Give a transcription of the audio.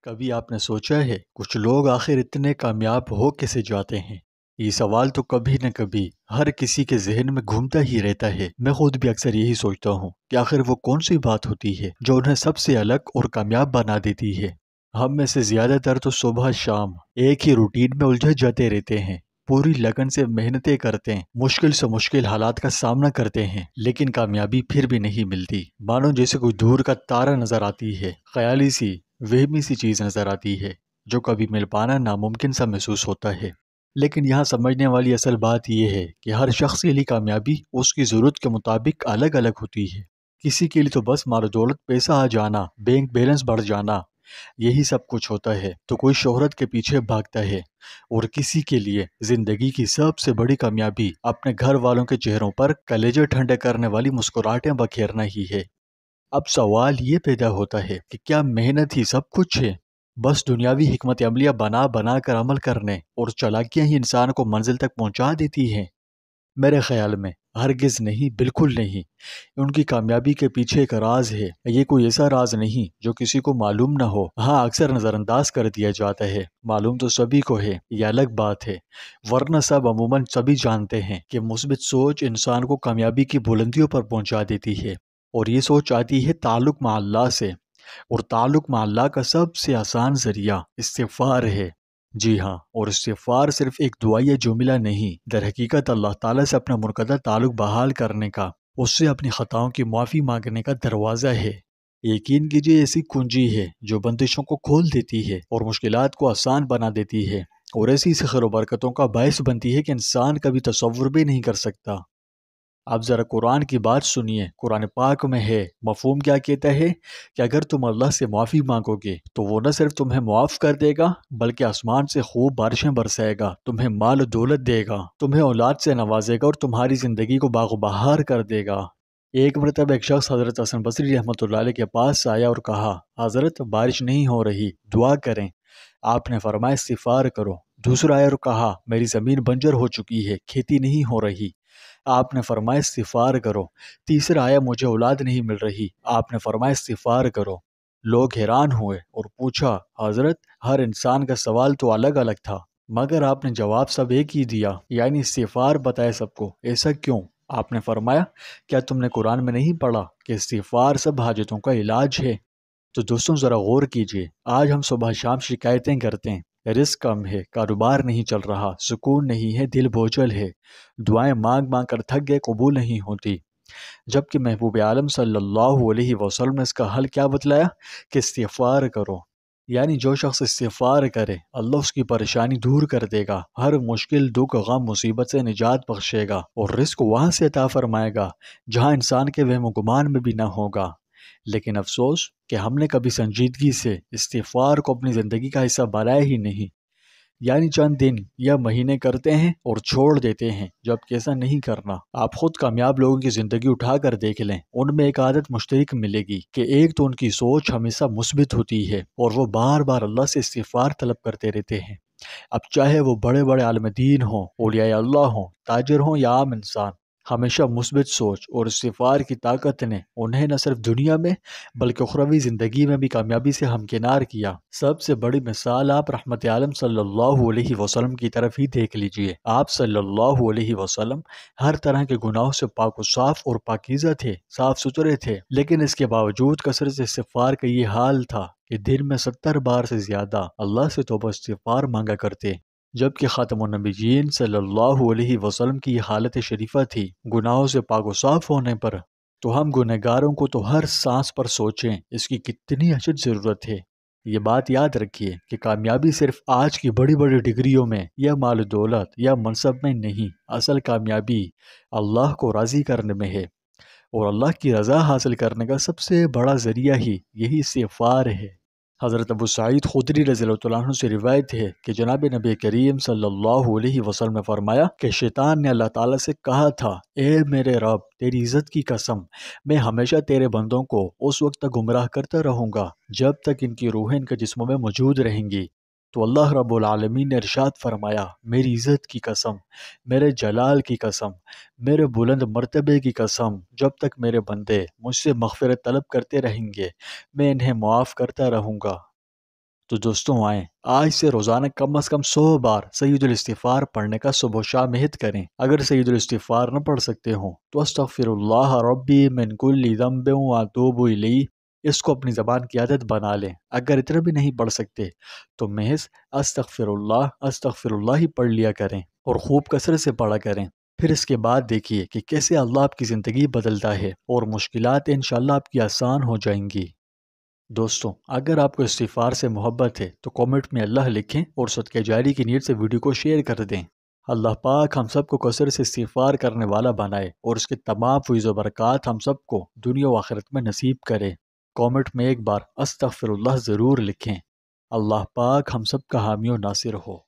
کبھی آپ نے سوچا ہے کچھ لوگ آخر اتنے کامیاب ہو کیسے جاتے ہیں؟ یہ سوال تو کبھی نہ کبھی ہر کسی کے ذہن میں گھومتا ہی رہتا ہے۔ میں خود بھی اکثر یہی سوچتا ہوں کہ آخر وہ کون سی بات ہوتی ہے جو انہیں سب سے الگ اور کامیاب بنا دیتی ہے۔ ہم میں سے زیادہ تر تو صبح شام ایک ہی روٹین میں الجھے جاتے رہتے ہیں، پوری لگن سے محنتیں کرتے ہیں، مشکل سے مشکل حالات کا سامنا کرتے ہیں، لیکن کامیابی پھر بھی نہیں ملتی۔ مانو جیسے کوئی دور کا تارا نظر آتی ہے، خیالی سی وہمی سی چیز نظر آتی ہے جو کبھی مل پانا ناممکن سا محسوس ہوتا ہے۔ لیکن یہاں سمجھنے والی اصل بات یہ ہے کہ ہر شخص کے لیے کامیابی اس کی ضرورت کے مطابق الگ الگ ہوتی ہے۔ کسی کے لیے تو بس مال و دولت، پیسہ آ جانا، بینک بیلنس بڑھ جانا، یہی سب کچھ ہوتا ہے، تو کوئی شہرت کے پیچھے بھاگتا ہے، اور کسی کے لیے زندگی کی سب سے بڑی کامیابی اپنے گھر والوں کے چہروں پر کلیجے ٹھنڈے کرنے والی مسکراہٹیں بکھیرنا ہی ہے۔ اب سوال یہ پیدا ہوتا ہے کہ کیا محنت ہی سب کچھ ہے؟ بس دنیاوی حکمت عملیاں بنا بنا کر عمل کرنے اور چالاکیاں ہی انسان کو منزل تک پہنچا دیتی ہیں؟ میرے خیال میں ہرگز نہیں، بالکل نہیں۔ ان کی کامیابی کے پیچھے ایک راز ہے۔ یہ کوئی ایسا راز نہیں جو کسی کو معلوم نہ ہو، ہاں اکثر نظر انداز کر دیا جاتا ہے۔ معلوم تو سبھی کو ہے، یہ الگ بات ہے، ورنہ عموماً سبھی جانتے ہیں کہ مثبت سوچ انسان کو کامیابی کی بلندیوں پر پہنچا دیتی ہے، اور یہ سوچ آتی ہے تعلق مع اللہ سے، اور تعلق مع اللہ کا سب سے آسان ذریعہ استغفار ہے۔ جی ہاں، اور استغفار صرف ایک دعائیہ جملہ نہیں، در حقیقت اللہ تعالیٰ سے اپنا منقطع تعلق بحال کرنے کا، اس سے اپنی خطاؤں کی معافی مانگنے کا دروازہ ہے۔ یقین کیجیے ایسی کنجی ہے جو بندشوں کو کھول دیتی ہے اور مشکلات کو آسان بنا دیتی ہے، اور ایسی خیر و برکتوں کا باعث بنتی ہے کہ انسان کبھی تصور بھی نہیں کر سکتا۔ اب ذرا قرآن کی بات سنیے، قرآن پاک میں ہے، مفہوم کیا کہتا ہے کہ اگر تم اللہ سے معافی مانگو گے تو وہ نہ صرف تمہیں معاف کر دے گا بلکہ آسمان سے خوب بارشیں برسائے گا، تمہیں مال و دولت دے گا، تمہیں اولاد سے نوازے گا، اور تمہاری زندگی کو باغ و بہار کر دے گا۔ ایک مرتبہ ایک شخص حضرت حسن بصری رحمۃ اللہ علیہ کے پاس آیا اور کہا، حضرت بارش نہیں ہو رہی، دعا کریں۔ آپ نے فرمایا استغفار کرو۔ دوسرا آیا اور کہا، میری زمین بنجر ہو چکی ہے، کھیتی نہیں ہو رہی۔ آپ نے فرمایا استغفار کرو۔ تیسرا آیا، مجھے اولاد نہیں مل رہی۔ آپ نے فرمایا استغفار کرو۔ لوگ حیران ہوئے اور پوچھا، حضرت ہر انسان کا سوال تو الگ الگ تھا مگر آپ نے جواب سب ایک ہی دیا، یعنی استغفار بتایا سب کو، ایسا کیوں؟ آپ نے فرمایا، کیا تم نے قرآن میں نہیں پڑھا کہ استغفار سب حاجتوں کا علاج ہے؟ تو دوستوں ذرا غور کیجئے، آج ہم صبح شام شکایتیں کرتے ہیں، رزق کم ہے، کاروبار نہیں چل رہا، سکون نہیں ہے، دل بوجھل ہے، دعائیں مانگ مانگ کر تھک گئے، قبول نہیں ہوتی، جبکہ محبوب عالم صلی اللہ علیہ وسلم نے اس کا حل کیا بتلایا کہ استغفار کرو۔ یعنی جو شخص استغفار کرے اللہ اس کی پریشانی دور کر دے گا، ہر مشکل، دکھ، غم، مصیبت سے نجات بخشے گا، اور رزق وہاں سے عطا فرمائے گا جہاں انسان کے وہم و گمان میں بھی نہ ہوگا۔ لیکن افسوس کہ ہم نے کبھی سنجیدگی سے استغفار کو اپنی زندگی کا حصہ بنایا ہی نہیں، یعنی چند دن یا مہینے کرتے ہیں اور چھوڑ دیتے ہیں، جبکہ ایسا نہیں کرنا۔ آپ خود کامیاب لوگوں کی زندگی اٹھا کر دیکھ لیں، ان میں ایک عادت مشترک ملے گی کہ ایک تو ان کی سوچ ہمیشہ مثبت ہوتی ہے اور وہ بار بار اللہ سے استغفار طلب کرتے رہتے ہیں۔ اب چاہے وہ بڑے بڑے عالم دین ہوں، اولیاء اللہ ہوں، تاجر ہوں یا عام انسان، ہمیشہ مثبت سوچ اور استغفار کی طاقت نے انہیں نہ صرف دنیا میں بلکہ اخروی زندگی میں بھی کامیابی سے ہمکنار کیا۔ سب سے بڑی مثال آپ رحمت عالم صلی اللہ علیہ وسلم کی طرف ہی دیکھ لیجئے۔ آپ صلی اللہ علیہ وسلم ہر طرح کے گناہوں سے پاک و صاف اور پاکیزہ تھے، صاف ستھرے تھے، لیکن اس کے باوجود کثرت استغفار کا یہ حال تھا کہ دن میں 70 بار سے زیادہ اللہ سے توبہ استغفار مانگا کرتے، جبکہ خاتم النبیین صلی اللہ علیہ وسلم کی یہ حالت شریفہ تھی۔ گناہوں سے پاک و صاف ہونے پر تو ہم گنہگاروں کو تو ہر سانس پر سوچیں اس کی کتنی اشد ضرورت ہے۔ یہ بات یاد رکھیے کہ کامیابی صرف آج کی بڑی بڑی ڈگریوں میں یا مال و دولت یا منصب میں نہیں، اصل کامیابی اللہ کو راضی کرنے میں ہے، اور اللہ کی رضا حاصل کرنے کا سب سے بڑا ذریعہ ہی یہی استغفار ہے۔ حضرت ابو سعید خدری رضی اللہ عنہ سے روایت ہے کہ جناب نبی کریم صلی اللہ علیہ وسلم نے فرمایا کہ شیطان نے اللہ تعالیٰ سے کہا تھا، اے میرے رب، تیری عزت کی قسم، میں ہمیشہ تیرے بندوں کو اس وقت تک گمراہ کرتا رہوں گا جب تک ان کی روحیں ان کے جسموں میں موجود رہیں گی۔ تو اللہ رب العالمین نے ارشاد فرمایا، میری عزت کی قسم، میرے جلال کی قسم، میرے بلند مرتبے کی قسم، جب تک میرے بندے مجھ سے مغفرت طلب کرتے رہیں گے میں انہیں معاف کرتا رہوں گا۔ تو دوستوں آئیں آج سے روزانہ کم از کم 100 بار سید الاستغفار پڑھنے کا صبح و شام عہد کریں۔ اگر سید الاستغفار نہ پڑھ سکتے ہوں تو استغفر اللہ ربی من کل ذنب واتوب الیہ اس کو اپنی زبان کی عادت بنا لیں۔ اگر اتنا بھی نہیں پڑھ سکتے تو محض استغفر اللہ ہی پڑھ لیا کریں اور خوب کثرت سے پڑھا کریں۔ پھر اس کے بعد دیکھیے کہ کیسے اللہ آپ کی زندگی بدلتا ہے اور مشکلات انشاءاللہ آپ کی آسان ہو جائیں گی۔ دوستوں اگر آپ کو استغفار سے محبت ہے تو کامنٹ میں اللہ لکھیں اور صدقہ جاری کی نیت سے ویڈیو کو شیئر کر دیں۔ اللہ پاک ہم سب کو کثرت سے استغفار کرنے والا بنائے اور اس کے تمام فیض و برکات ہم سب کو دنیا و آخرت میں نصیب کرے۔ کامنٹ میں ایک بار استغفر اللہ ضرور لکھیں۔ اللہ پاک ہم سب کا حامی و ناصر ہو۔